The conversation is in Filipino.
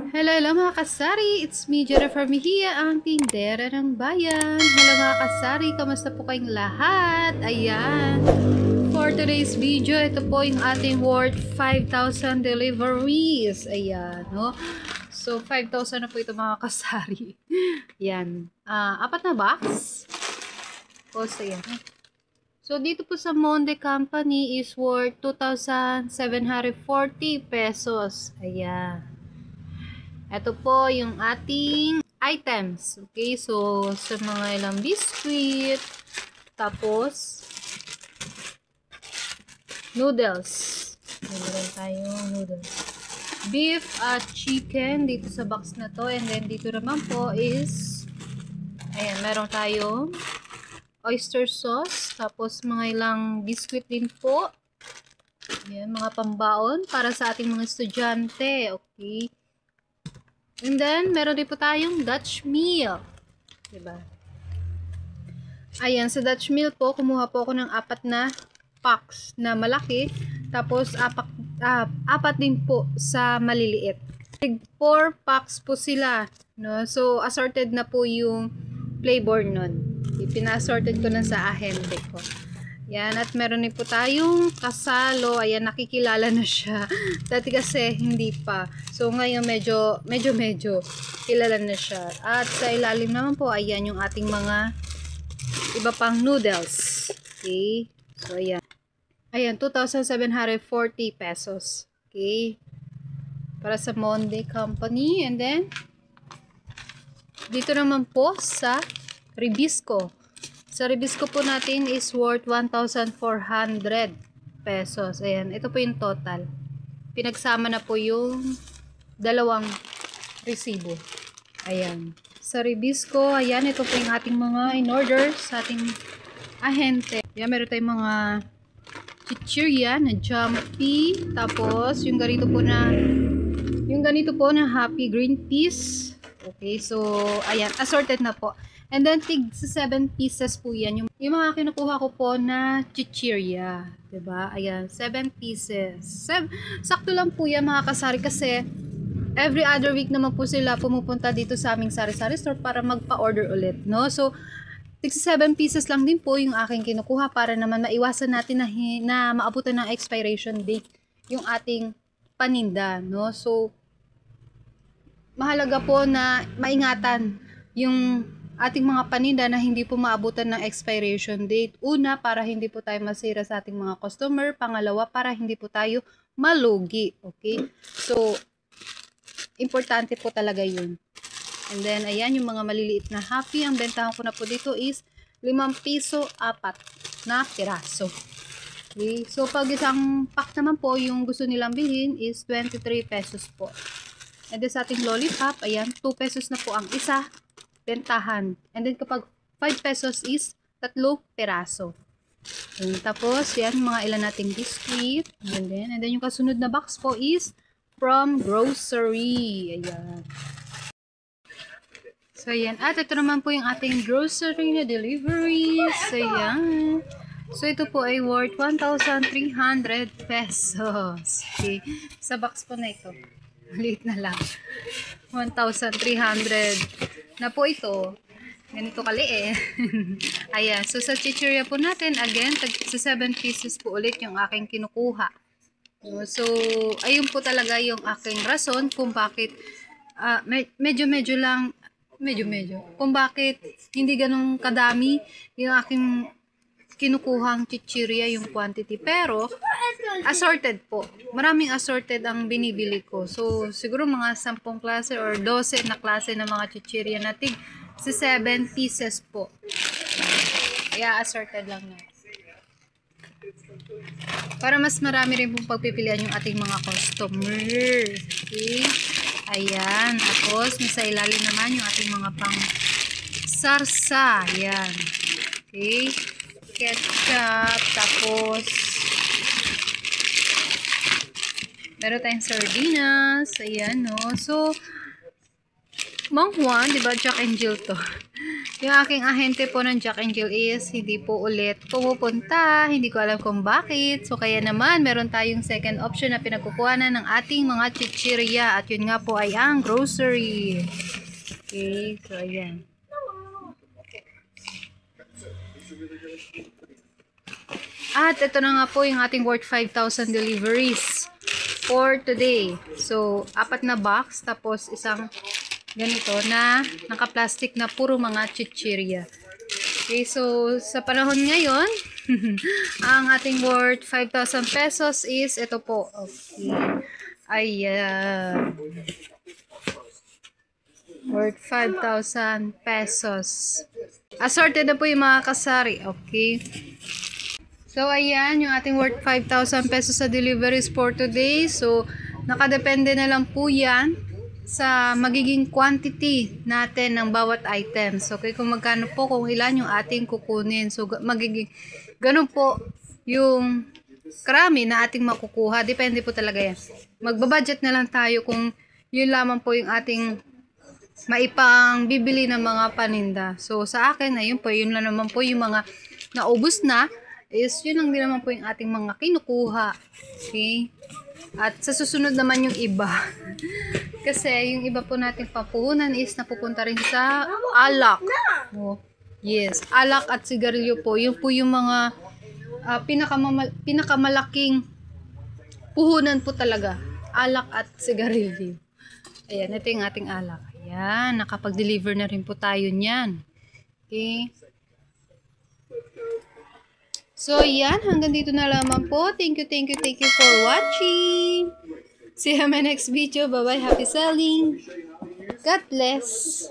Hello, hello mga kasari! It's me, Jennifer Mejia, ang tindera ng bayan. Hello mga kasari, kamusta po kayong lahat? Ayan. For today's video, ito po yung ating worth 5,000 deliveries. Ayan, no? So, 5,000 na po ito mga kasari. Ayan. Apat na box. Tapos, ayan. So, dito po sa Monde Company is worth 2,740 pesos. Ayan. Ito po yung ating items. Okay, so sa mga ilang biscuit, tapos noodles. Meron tayong noodles. Beef at chicken dito sa box na to. And then dito naman po is, ayan, meron tayong oyster sauce. Tapos mga ilang biscuit din po. Ayan, mga pambaon para sa ating mga estudyante. Okay. And then, meron din po tayong Dutch meal. Diba? Ayan, sa Dutch meal po, kumuha po ako ng 4 na packs na malaki. Tapos, apat din po sa maliliit. 4 packs po sila. No? So, assorted na po yung flavor nun. Pina-assorted ko na sa ahente ko. Yan, at meron din po tayong kasalo. Ayan, nakikilala na siya. Dati kasi hindi pa. So, ngayon medyo kilala na siya. At sa ilalim naman po, ayan yung ating mga iba pang noodles. Okay. So, ayan. Ayan, 2,740 pesos. Okay. Para sa Monde Company. And then, dito naman po sa Ribisco. Sa Ribisco po natin is worth 1,400 pesos. Ayan, ito po yung total. Pinagsama na po yung dalawang resibo. Ayan. Sa Ribisco, ayan, ito po yung ating mga in-order sa ating ahente. Ayan, meron tayong mga chichirya na jumpy. Tapos, yung ganito po na happy green peas. Okay, so, ayan, assorted na po. And then, tig sa 7 pieces po yan. Yung mga kinukuha ko po na chichirya. Diba? Ayan, 7 pieces. Sakto lang po yan mga kasari kasi every other week naman po sila pumupunta dito sa aming sari-sari store para magpa-order ulit. No? So, tig sa 7 pieces lang din po yung aking kinukuha para naman maiwasan natin na maabutan ng expiration date yung ating paninda. No? So, mahalaga po na maingatan yung ating mga paninda na hindi po maabutan ng expiration date. Una, para hindi po tayo masira sa ating mga customer. Pangalawa, para hindi po tayo malugi. Okay? So, importante po talaga yun. And then, ayan, yung mga maliliit na happy. Ang bentahan ko na po dito is 5 piso 4 na piraso. Okay? So, pag isang pack naman po, yung gusto nilang bilhin is 23 pesos po. And then, sa ating lollipop, ayan, 2 pesos na po ang isa. Bentahan. And then kapag 5 pesos is 3 peraso. And tapos, yan, mga ilan nating biscuit. And then yung kasunod na box po is from grocery. Ayan. So, ayan. At ito naman po yung ating grocery na deliveries. Ayan. So, ito po ay worth 1,300 pesos. Okay. Sa box po na ito. Maliit na lang. 1,300 na po ito. Ganito kaliit. Ayan. So, sa chichirya po natin, again, sa 7 pieces po ulit yung aking kinukuha. So, ayun po talaga yung aking rason kung bakit medyo lang, kung bakit hindi ganun kadami yung aking kinukuhang chichirya, yung quantity. Pero, assorted po. Maraming assorted ang binibili ko. So, siguro mga 10 klase or 12 na klase ng mga chichirya natin sa 7 pieces po. Kaya, assorted lang na. Para mas marami rin pong pagpipilian yung ating mga customer. Okay? Ayan. Tapos, nasa ilalim naman yung ating mga pang sarsa. Ayan. Okay? Ketchup, tapos meron tayong sardinas, ayan, no. So, Mang Juan, di ba Jack and Jill to? Yung aking ahente po ng Jack and Jill is hindi po ulit pumupunta. Hindi ko alam kung bakit. So, kaya naman, meron tayong second option na pinagkukuhanan ng ating mga chichirya. At yun nga po ay ang grocery. Okay, so ayan. At ito na nga po yung ating worth 5,000 deliveries for today. So, 4 na box, tapos isang ganito na naka-plastic na puro mga chichirya. Okay, so sa panahon ngayon, ang ating worth 5,000 pesos is ito po. Okay. Ayan. Worth 5,000 pesos. Assorted na po yung mga kasari. Okay. So, ayan, yung ating worth 5,000 pesos sa deliveries for today. So, nakadepende na lang po yan sa magiging quantity natin ng bawat item. So, okay, kung magkano po, kung ilan yung ating kukunin. So, magiging ganun po yung karami na ating makukuha. Depende po talaga yan. Magbabudget na lang tayo kung yun lamang po yung ating maipang bibili ng mga paninda. So, sa akin, ayun po, yun lang naman po yung mga naubos na is yun lang din naman po yung ating mga kinukuha. Okay? At sa susunod naman yung iba. Kasi yung iba po nating papuhunan is napupunta rin sa alak. Oh, yes, alak at sigarilyo po. Yung po yung mga pinakamalaking puhunan po talaga. Alak at sigarilyo. Ayan, ito yung ating alak. Ayan, nakapag-deliver na rin po tayo niyan. Okay. So, yan. Hanggang dito na lamang po. Thank you for watching. See you in my next video. Bye-bye. Happy selling. God bless.